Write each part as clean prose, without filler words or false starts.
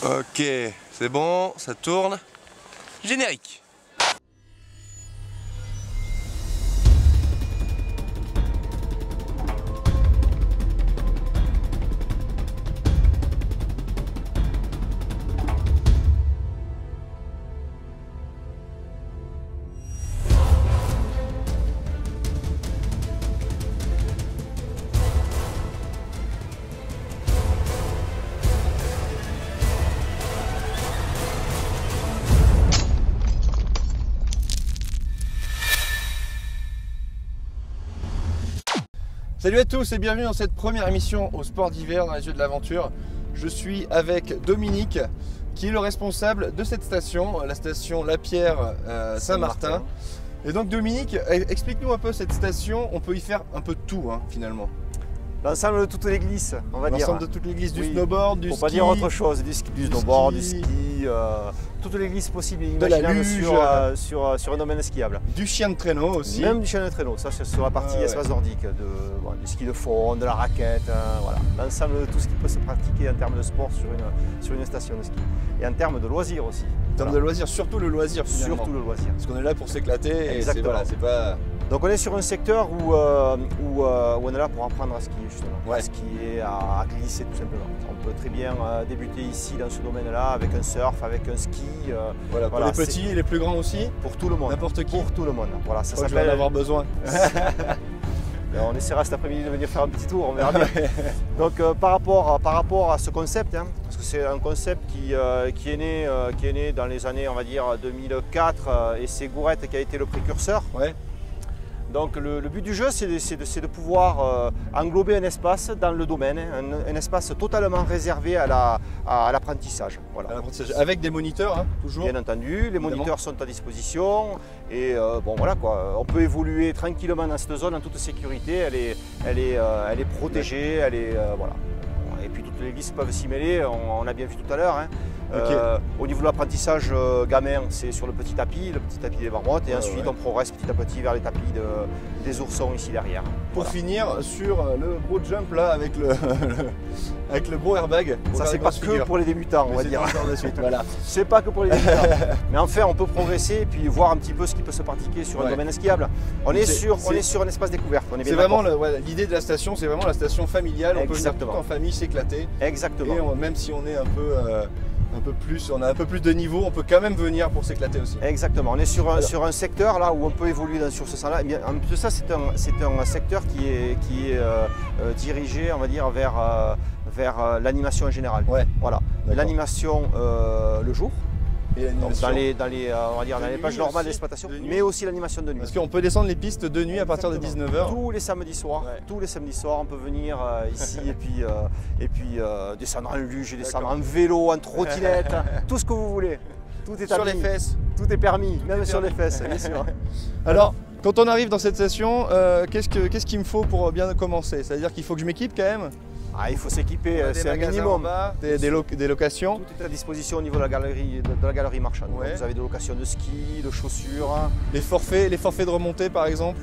Ok, c'est bon, ça tourne. Générique. Salut à tous et bienvenue dans cette première émission au sport d'hiver dans les yeux de l'aventure. Je suis avec Dominique qui est le responsable de cette station, la station Lapierre Saint-Martin. Et donc Dominique, explique-nous un peu cette station, on peut y faire un peu de tout finalement. L'ensemble de toutes les glisses, on va dire. L'ensemble de toutes les glisses, du snowboard, du ski. Pour pas dire autre chose, du snowboard, du ski, toutes les glisses possibles et imaginables sur un domaine skiable. Du chien de traîneau aussi. Même du chien de traîneau, ça c'est sur la partie espace nordique, du ski de fond, de la raquette, voilà. L'ensemble de tout ce qui peut se pratiquer en termes de sport sur une station de ski. Et en termes de loisirs aussi. En termes de loisirs, surtout le loisir finalement. Surtout le loisir. Parce qu'on est là pour s'éclater et c'est pas... Donc on est sur un secteur où on est là pour apprendre à skier justement, à skier, à glisser tout simplement. On peut très bien débuter ici dans ce domaine-là avec un surf, avec un ski. Voilà, pour les petits et les plus grands aussi. Pour tout le monde. N'importe qui. Pour tout le monde. Voilà, ça s'appelle. Je vais en avoir besoin. On essaiera cet après-midi de venir faire un petit tour, on verra bien. Donc par rapport à ce concept, parce que c'est un concept qui est né dans les années on va dire 2004 et c'est Gourette qui a été le précurseur. Ouais. Donc le but du jeu, c'est de pouvoir englober un espace dans le domaine, un espace totalement réservé à l'apprentissage. Voilà. Avec des moniteurs, toujours. Bien entendu, les moniteurs sont à disposition et bon voilà quoi, on peut évoluer tranquillement dans cette zone en toute sécurité, elle est protégée, voilà. Et puis toutes les glisses peuvent s'y mêler, on l'a bien vu tout à l'heure. Au niveau de l'apprentissage gamin, c'est sur le petit tapis des marmottes, et ensuite on progresse petit à petit vers les tapis des oursons ici derrière. Pour finir sur le bro jump là avec le bro airbag. Ça c'est pas que pour les débutants, on va dire. Voilà. C'est pas que pour les débutants. Mais enfin on peut progresser et puis voir un petit peu ce qui peut se pratiquer sur un domaine skiable. On est sur un espace découverte. C'est vraiment l'idée de la station, c'est vraiment la station familiale. On peut venir tout en famille s'éclater. Exactement. Et même si on est on a un peu plus de niveau, on peut quand même venir pour s'éclater aussi. Exactement, on est sur un secteur là où on peut évoluer sur ce sens-là. En plus de ça, c'est un secteur qui est dirigé, on va dire, vers l'animation en général. Ouais. Voilà, l'animation le jour. Et donc dans les pages normales d'exploitation, mais aussi l'animation de nuit. Parce qu'on peut descendre les pistes de nuit à partir de 19h. Tous les samedis soirs, on peut venir ici et puis descendre en luge, descendre en vélo, en trottinette, tout ce que vous voulez. Tout est sur les fesses. Tout est permis, même sur les fesses, bien sûr. Alors, quand on arrive dans cette station, qu'est-ce qu'il me faut pour bien commencer? C'est-à-dire qu'il faut que je m'équipe quand même? Il faut s'équiper, c'est un minimum. Des locations. Tout est à disposition au niveau de la galerie marchande. Donc vous avez des locations de ski, de chaussures. Les forfaits de remontée par exemple,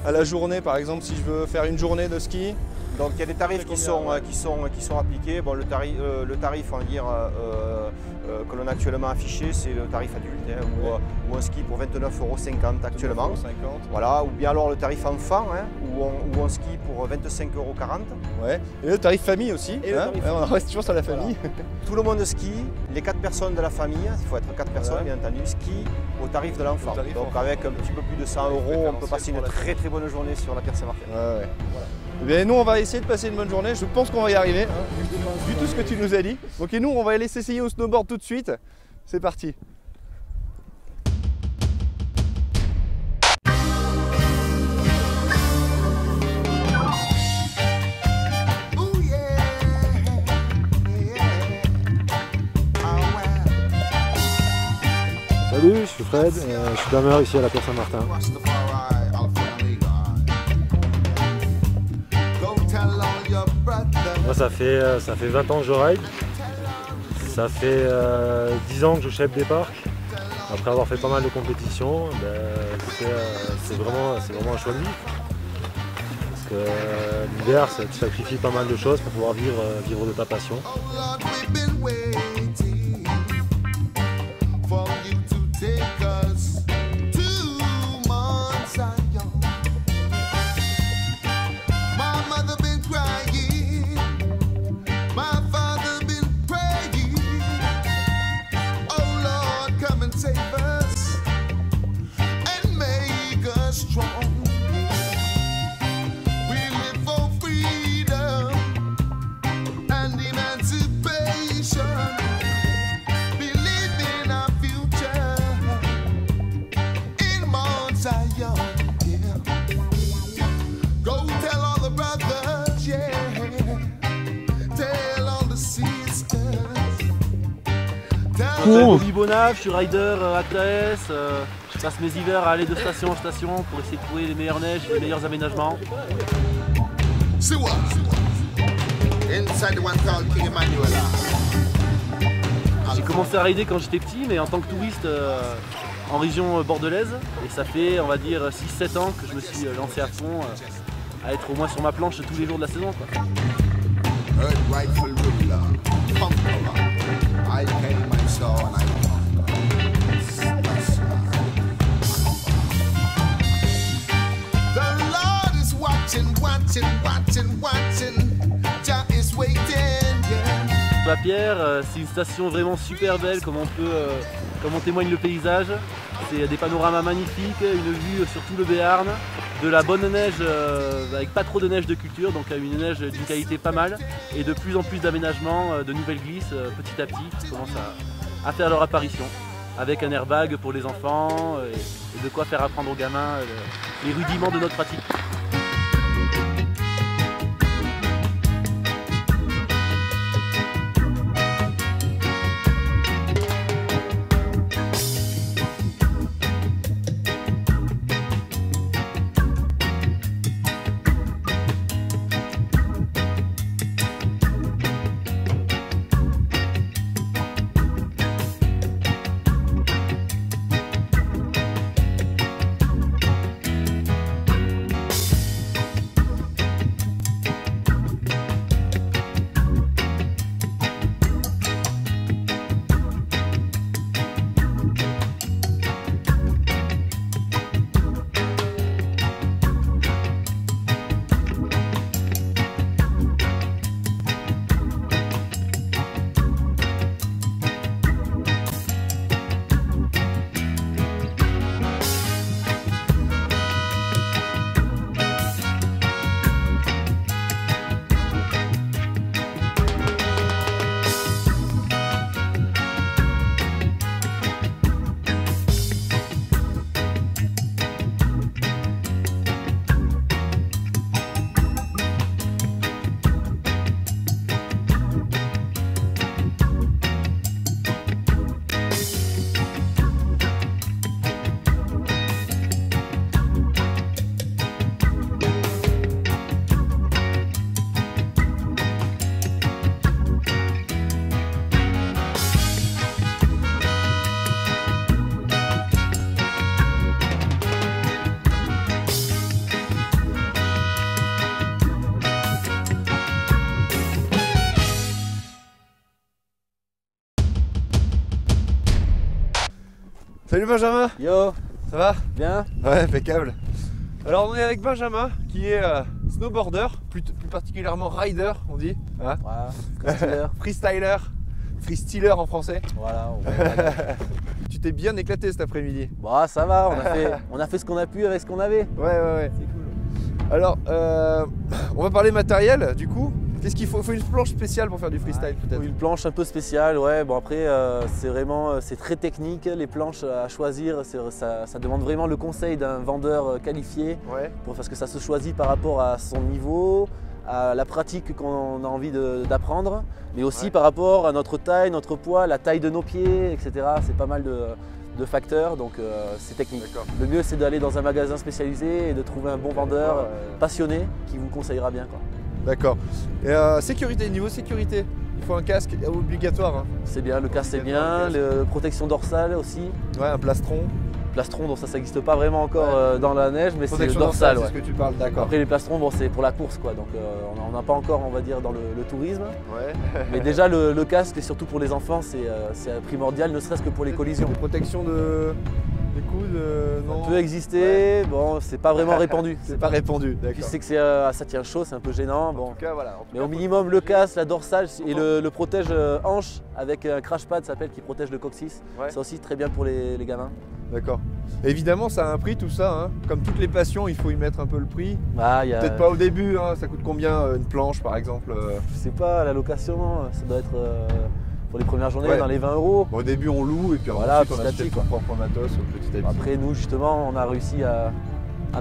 à la journée par exemple, si je veux faire une journée de ski. Donc il y a des tarifs qui sont appliqués. Bon, le tarif on va dire, que l'on a actuellement affiché, c'est le tarif adulte, ou un ski pour 29,50 € actuellement. Voilà, ou bien alors le tarif enfant, ou un ski pour 25,40 €. Ouais. Et le tarif famille aussi. On reste toujours sur la famille. Voilà. Tout le monde skie, les 4 personnes de la famille, il faut être 4 personnes bien entendu, ski au tarif de l'enfant. Donc avec un petit peu plus de 100 €, on peut passer une très très bonne journée sur la Pierre Saint-Martin. Voilà. Bien, nous on va essayer de passer une bonne journée, je pense qu'on va y arriver, vu tout ce que tu nous as dit. Donc et nous on va aller s'essayer au snowboard tout de suite, c'est parti. Salut, je suis Fred, je suis dameur ici à la Pierre Saint-Martin. Moi ça fait 20 ans que je ride, ça fait 10 ans que je chef des parcs. Après avoir fait pas mal de compétitions, c'est vraiment un choix de vie. Parce que l'hiver, tu sacrifies pas mal de choses pour pouvoir vivre de ta passion. parcours. Bobby Bonaf, je suis rider ATS. Je passe mes hivers à aller de station en station pour essayer de trouver les meilleures neiges, les meilleurs aménagements. J'ai commencé à rider quand j'étais petit, mais en tant que touriste en région bordelaise. Et ça fait, on va dire, 6-7 ans que je me suis lancé à fond à être au moins sur ma planche tous les jours de la saison, quoi. La Pierre, c'est une station vraiment super belle, comme on témoigne le paysage. C'est des panoramas magnifiques, une vue sur tout le Béarn, de la bonne neige avec pas trop de neige de culture, donc une neige d'une qualité pas mal, et de plus en plus d'aménagements, de nouvelles glisses petit à petit qui commencent à faire leur apparition, avec un airbag pour les enfants et de quoi faire apprendre aux gamins les rudiments de notre pratique. Salut Benjamin. Yo, Ça va? bien? Ouais, impeccable. Alors on est avec Benjamin qui est snowboarder, plus particulièrement rider on dit, hein? Voilà, freestyler. Freestyler, freestyler en français. Voilà, Tu t'es bien éclaté cet après-midi. bon, ça va, on a fait ce qu'on a pu avec ce qu'on avait. Ouais. C'est cool. Alors on va parler matériel du coup. Qu'est-ce qu'il faut? Il faut une planche spéciale pour faire du freestyle peut-être. Une planche un peu spéciale, ouais. Bon après, c'est très technique, les planches à choisir. Ça demande vraiment le conseil d'un vendeur qualifié, Ouais. parce que ça se choisit par rapport à son niveau, à la pratique qu'on a envie d'apprendre, mais aussi par rapport à notre taille, notre poids, la taille de nos pieds, etc. C'est pas mal de facteurs, donc c'est technique. Le mieux c'est d'aller dans un magasin spécialisé et de trouver un bon vendeur passionné qui vous conseillera bien, quoi. D'accord. Et sécurité, niveau sécurité, il faut un casque obligatoire. Hein. C'est bien, le casque c'est bien, la protection dorsale aussi. Ouais, un plastron. Plastron, donc ça n'existe pas vraiment encore dans la neige, mais c'est le Protection dorsal. c'est Ouais. ce que tu parles, d'accord. Après les plastrons, bon, c'est pour la course, quoi, donc on n'en a pas encore, on va dire, dans le tourisme. Ouais. Mais déjà le casque, et surtout pour les enfants, c'est primordial, ne serait-ce que pour les collisions. Des protections des coudes, non. Ça peut exister, bon, c'est pas vraiment répandu. C'est pas répandu, Puis d'accord. c'est que ça tient chaud, c'est un peu gênant. En Bon. tout cas, voilà. Mais au minimum, le casque, la dorsale et le protège hanche avec un crash pad, ça s'appelle, qui protège le coccyx. Ouais. C'est aussi très bien pour les gamins. D'accord. Évidemment, ça a un prix tout ça. Hein. Comme toutes les passions, il faut y mettre un peu le prix. Ah, y a, Peut-être pas au début. Hein. Ça coûte combien une planche, par exemple je sais pas, la location, ça doit être pour les premières journées Ouais. dans les 20 €. Bon, au début, on loue et puis Voilà, ensuite, on petit à achète petit, son propre matos petit à petit. Après, nous, justement, on a réussi à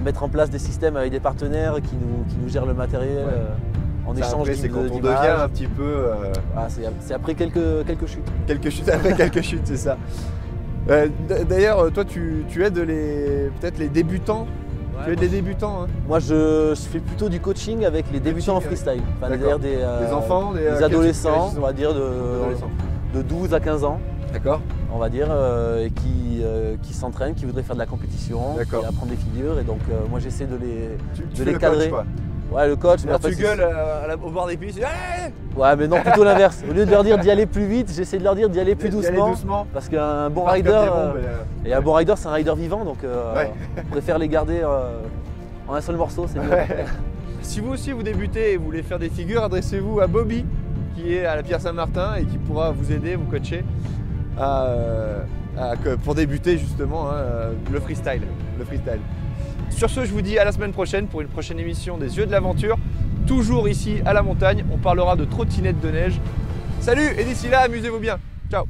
mettre en place des systèmes avec des partenaires qui nous gèrent le matériel. Ouais. en Ça, échange après, c'est quand on d'images. devient un petit peu... Ah, c'est après quelques chutes. Quelques chutes, après quelques chutes, c'est ça. D'ailleurs, toi, tu aides peut-être les débutants. Tu aides les débutants, hein. Moi, je fais plutôt du coaching avec les débutants en freestyle. Enfin, D'accord. c'est-à-dire Les enfants, des quel type adolescents, de- on va dire adolescents. de 12 à 15 ans, D'accord. on va dire, et qui s'entraînent, qui voudraient faire de la compétition, qui D'accord. apprendre des figures. Et donc, moi, j'essaie de Tu de fais les le cadrer. coach, quoi. Ouais, le coach. Mais Alors, après, tu gueules au bord des pistes, allez, Ouais, mais non, plutôt l'inverse. Au lieu de leur dire d'y aller plus vite, j'essaie de leur dire d'y aller plus d'y aller doucement. doucement. Parce qu'un bon Pas rider, comme des bombes, et un bon rider, c'est un rider vivant, donc Ouais. on préfère les garder en un seul morceau, c'est mieux. Ouais. Si vous aussi vous débutez et vous voulez faire des figures, adressez-vous à Bobby qui est à la Pierre Saint-Martin et qui pourra vous aider, vous coacher pour débuter justement le freestyle. Sur ce, je vous dis à la semaine prochaine pour une prochaine émission des Yeux de l'aventure. Toujours ici à la montagne, on parlera de trottinettes de neige. Salut et d'ici là, amusez-vous bien. Ciao.